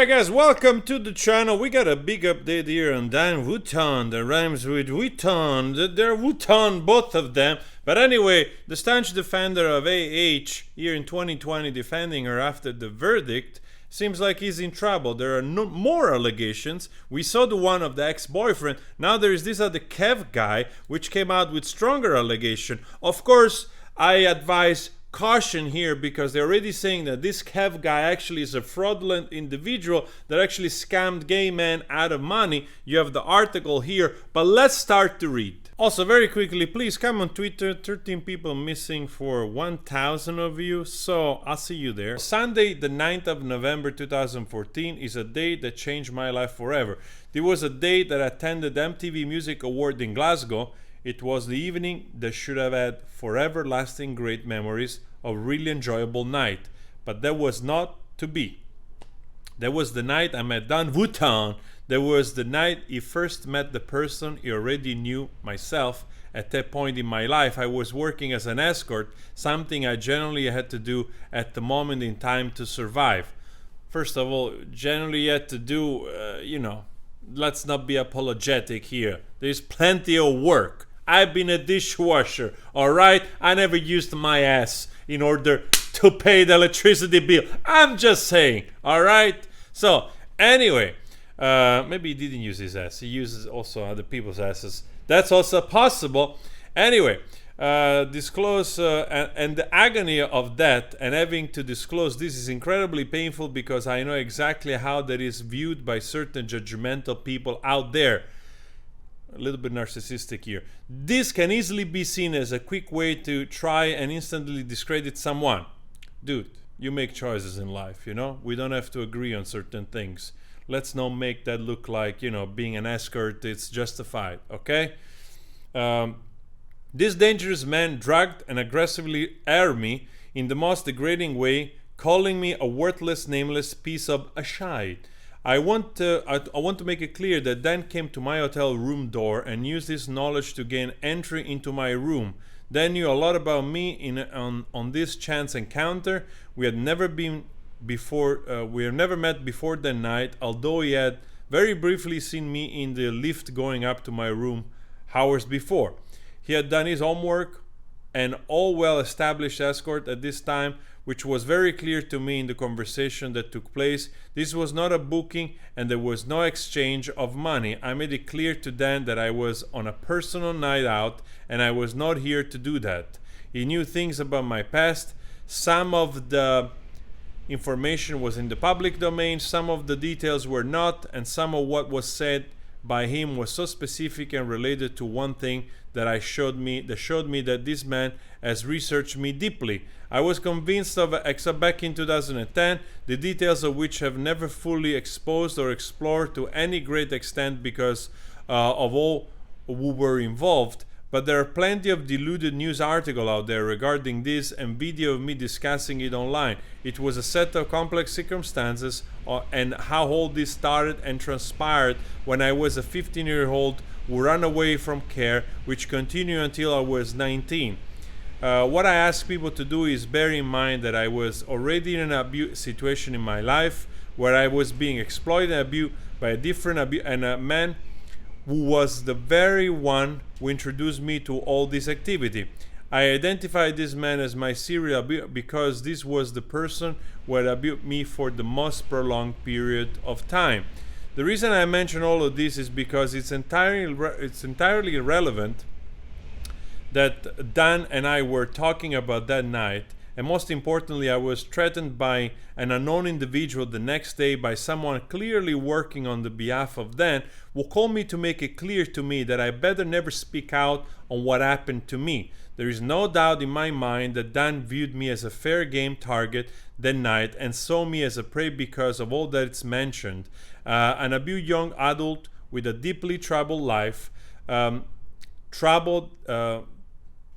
Alright guys, welcome to the channel. We got a big update here on Dan Wooton. That rhymes with Wooton. They're Wooton, both of them. But anyway, the staunch defender of AH here in 2020 defending her after the verdict seems like he's in trouble. There are no more allegations. We saw the one of the ex-boyfriend. Now there is this other Kev guy which came out with stronger allegation. Of course, I advise caution here because they're already saying that this Kev guy actually is a fraudulent individual that actually scammed gay men out of money. You have the article here, but let's start to read. Also, very quickly, please come on Twitter. 13 people missing for 1,000 of you, so I'll see you there. Sunday, the 9th of November 2014 is a day that changed my life forever. It was a day that I attended the MTV Music Awards in Glasgow. It was the evening that should have had forever lasting great memories, a really enjoyable night. But that was not to be. That was the night I met Dan Wooton. That was the night he first met the person he already knew, myself. At that point in my life, I was working as an escort, something I generally had to do at the moment in time to survive. First of all, generally had to do, let's not be apologetic here. There's plenty of work. I've been a dishwasher, alright? I never used my ass in order to pay the electricity bill. I'm just saying, alright? So, anyway, maybe he didn't use his ass. He uses also other people's asses. That's also possible. Anyway, disclose and the agony of that and having to disclose this is incredibly painful because I know exactly how that is viewed by certain judgmental people out there. A little bit narcissistic here. This can easily be seen as a quick way to try and instantly discredit someone. Dude, you make choices in life, We don't have to agree on certain things. Let's not make that look like, being an escort, it's justified, okay? This dangerous man drugged and aggressively aired me in the most degrading way, calling me a worthless, nameless piece of shite. I want to make it clear that Dan came to my hotel room door and used his knowledge to gain entry into my room. Dan knew a lot about me on this chance encounter. We had never met before that night, although he had very briefly seen me in the lift going up to my room hours before. He had done his homework and all well-established escort at this time, which was very clear to me in the conversation that took place. This was not a booking and there was no exchange of money. I made it clear to Dan that I was on a personal night out and I was not here to do that. He knew things about my past. Some of the information was in the public domain, some of the details were not, and some of what was said by him was so specific and related to one thing that showed me that this man has researched me deeply. I was convinced of, except back in 2010, the details of which have never fully exposed or explored to any great extent because of all who were involved. But there are plenty of deluded news articles out there regarding this and video of me discussing it online. It was a set of complex circumstances and how all this started and transpired when I was a 15-year-old who ran away from care, which continued until I was 19. What I ask people to do is bear in mind that I was already in an abuse situation in my life where I was being exploited and abused by a man who was the very one who introduced me to all this activity. I identified this man as my serial abuser because this was the person who had abused me for the most prolonged period of time. The reason I mention all of this is because it's entirely irrelevant that Dan and I were talking about that night, and most importantly, I was threatened by an unknown individual the next day by someone clearly working on the behalf of Dan, who called me to make it clear to me that I better never speak out on what happened to me. There is no doubt in my mind that Dan viewed me as a fair game target that night and saw me as a prey because of all that it's mentioned. An abused young adult with a deeply troubled life, troubled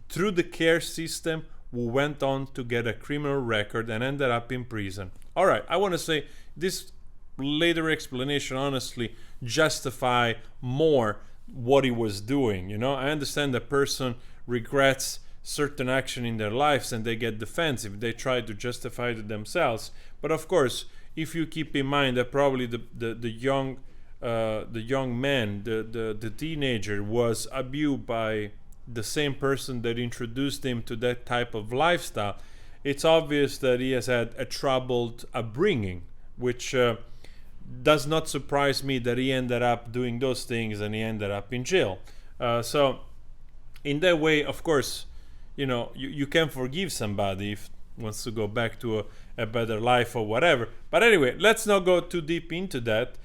through the care system, who went on to get a criminal record and ended up in prison. Alright, I want to say this later explanation honestly justify more what he was doing. I understand the person regrets certain action in their lives and they get defensive. They try to justify it themselves. But of course, if you keep in mind that probably the young man, the teenager, was abused by the same person that introduced him to that type of lifestyle, it's obvious that he has had a troubled upbringing, which does not surprise me that he ended up doing those things and he ended up in jail. So in that way, of course, you can forgive somebody if wants to go back to a better life or whatever. But anyway, let's not go too deep into that.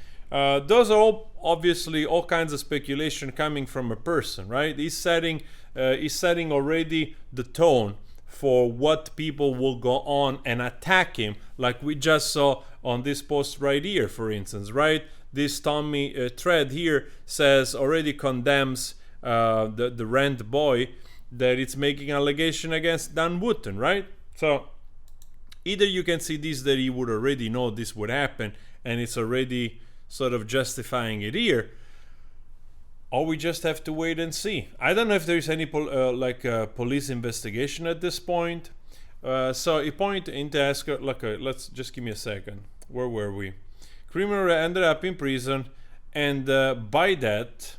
Those are all obviously all kinds of speculation coming from a person, right? He's setting already the tone for what people will go on and attack him, like we just saw on this post right here, for instance, right? This Tommy thread here says already condemns the rent boy that it's making allegation against Dan Wooton, right? So either you can see this that he would already know this would happen and it's already sort of justifying it here, or we just have to wait and see. I don't know if there's any police investigation at this point. So he pointed into Escort. Let's just give me a second. Where were we? Criminal ended up in prison, and by that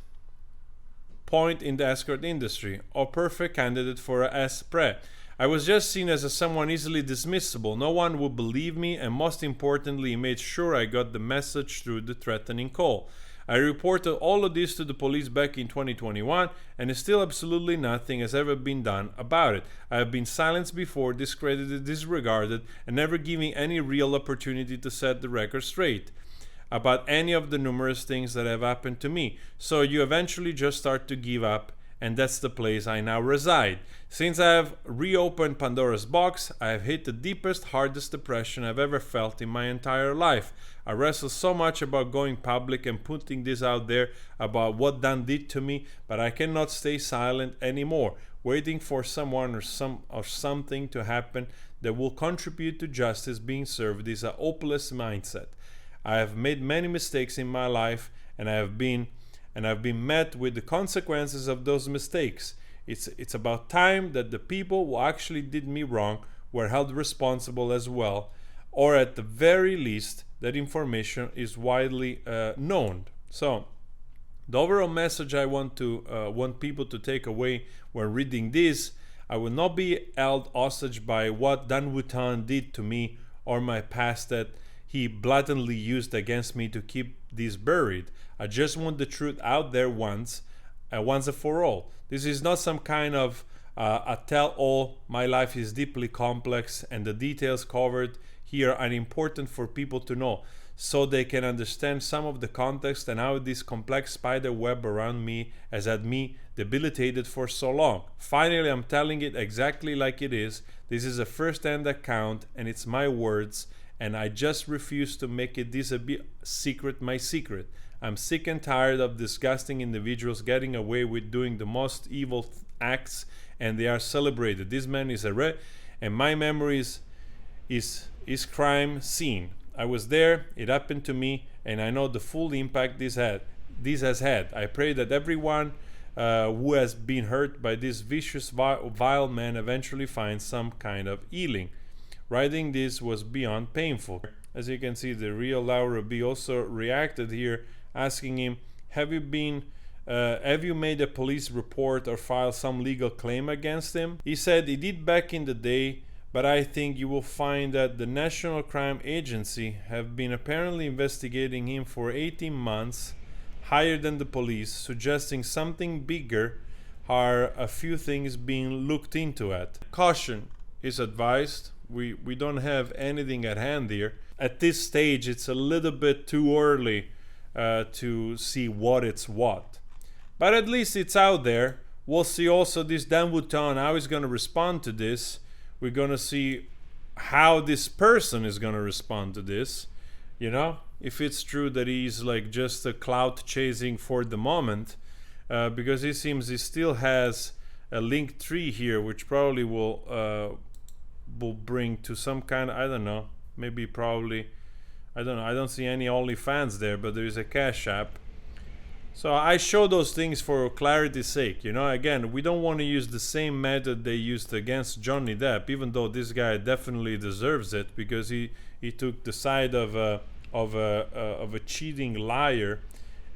point in the escort industry, a perfect candidate for a S-Pre. I was just seen as someone easily dismissible. No one would believe me, and most importantly, he made sure I got the message through the threatening call. I reported all of this to the police back in 2021, and still absolutely nothing has ever been done about it. I have been silenced before, discredited, disregarded, and never given any real opportunity to set the record straight about any of the numerous things that have happened to me. So you eventually just start to give up, and that's the place I now reside. Since I have reopened Pandora's box, I have hit the deepest, hardest depression I've ever felt in my entire life. I wrestle so much about going public and putting this out there about what Dan did to me, but I cannot stay silent anymore, waiting for someone or something to happen that will contribute to justice being served is a hopeless mindset. I have made many mistakes in my life, and I've been met with the consequences of those mistakes. It's about time that the people who actually did me wrong were held responsible as well, or at the very least that information is widely known. So the overall message I want people to take away when reading this: I will not be held hostage by what Dan Wooton did to me or my past that he blatantly used against me to keep this buried. I just want the truth out there once and for all. This is not some kind of a tell-all. My life is deeply complex, and the details covered here are important for people to know, so they can understand some of the context and how this complex spider web around me has had me debilitated for so long. Finally, I'm telling it exactly like it is. This is a first-hand account, and it's my words, and I just refuse to make it secret my secret. I'm sick and tired of disgusting individuals getting away with doing the most evil acts, and they are celebrated. This man is a and my memory is crime scene. I was there, it happened to me, and I know the full impact this has had. I pray that everyone who has been hurt by this vicious, vile man eventually finds some kind of healing. Writing this was beyond painful. As you can see, the real Laura B also reacted here, asking him, have you made a police report or filed some legal claim against him? He said he did back in the day, but I think you will find that the National Crime Agency have been apparently investigating him for 18 months, higher than the police, suggesting something bigger are a few things being looked into at. Caution is advised. We don't have anything at hand here. At this stage, it's a little bit too early to see what it's what. But at least it's out there. We'll see also this Dan Wooton, how he's going to respond to this. We're going to see how this person is going to respond to this. If it's true that he's like just a clout chasing for the moment, because it seems he still has a link tree here, which probably will bring to some kind of, I don't know, I don't see any OnlyFans there, but there is a Cash App. So I show those things for clarity's sake. Again, we don't want to use the same method they used against Johnny Depp, even though this guy definitely deserves it because he took the side of a cheating liar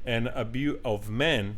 and abuse of men